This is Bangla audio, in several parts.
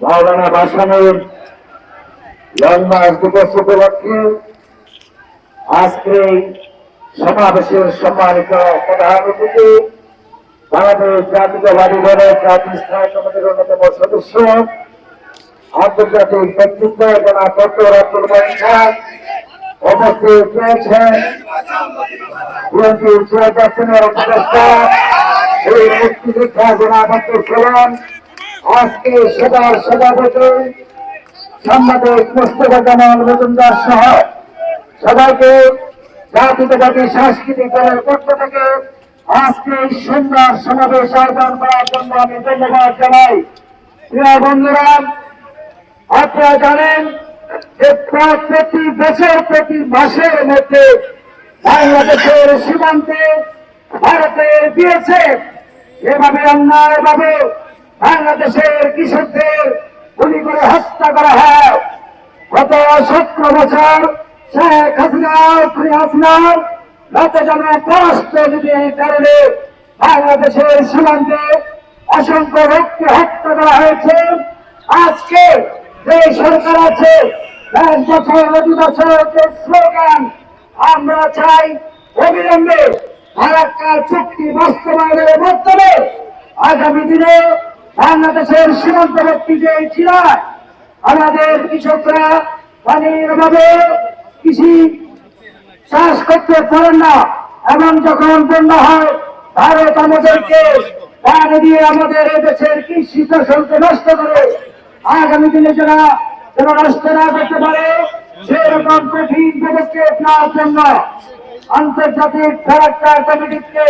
মৌলানা ভাসানের লংমার্চ দিবস উপলক্ষে আজকে এই সমাবেশের সম্মানিত প্রধান অতিথি বাংলাদেশ জাতীয়তাবাদী দলের জাতীয় স্থায়ী কমিটির অন্যতম সদস্য আন্তর্জাতিক ব্যক্তিত্ব জনাব ডক্টর আব্দুল মঈন খান উপস্থিত রয়েছেন। বিএনপির চেয়ারপারসনের উপদেষ্টা এই মুক্তিযোদ্ধা জনাব আব্দুল সালাম, আজকে সভার সভাপতি সাংবাদিক মোস্তফা জামাল মজুমদার সহ সবাইকে জাতীয়তাবাদী সাংস্কৃতিক দলের পক্ষ থেকে আজকে এই সুন্দর সমাবেশ আয়োজন করার জন্য আমি ধন্যবাদ জানাই। প্রিয় বন্ধুরা, আপনারা জানেন যে প্রতি বছর প্রতি মাসের মধ্যে বাংলাদেশের সীমান্তে ভারতের দিয়েছে এভাবে অন্যায়ভাবে বাংলাদেশের কৃষকদের গুলি করে হত্যা করা হয়। গত 17 বছর শেখ হাসিনার রাতজানা পরাষ্ট্রনীতির কারণে বাংলাদেশের সীমান্তে অসংখ্য লোককে হত্যা করা হয়েছে। আজকে যে সরকার আছে 1 বছর 2 বছর যে স্লোগান আমরা চাই অবিলম্বে ফারাক্কার চুক্তি বাস্তবায়নের মাধ্যমে আগামী দিনে বাংলাদেশের সীমান্তবর্তী যে জেলায় আমাদের কৃষকরা পানির অভাবে কৃষি চাষ করতে পারেন না, এমন যখন বন্যা হয় ভারত আমাদেরকে পানি দিয়ে আমাদের এদেশের কৃষি ফসলকে নষ্ট করে আগামী দিনে যারা নষ্ট না করতে পারে সেরকম কঠিন পদক্ষেপ নেওয়ার জন্য আন্তর্জাতিক ফারাক্কা কমিটিকে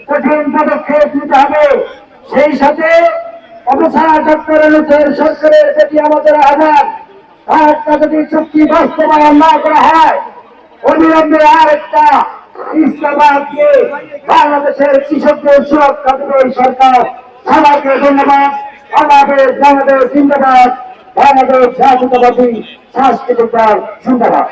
কঠিন পদক্ষেপ নিতে হবে। সেই সাথে অবসর ডক্টর ইউনূসের সরকারের প্রতি আমাদের আহ্বান, ফারাক্কা যদি চুক্তি বাস্তবায়ন না করা হয় অবিলম্বে আর একটা ইস্তফা দিয়ে বাংলাদেশের কৃষকদের সুরক্ষা দেবে এই সরকার। সবাইকে ধন্যবাদ। বাংলাদেশ জিন্দাবাদ। বাংলাদেশ জাতীয়তাবাদী সাংস্কৃতিক দল জিন্দাবাদ।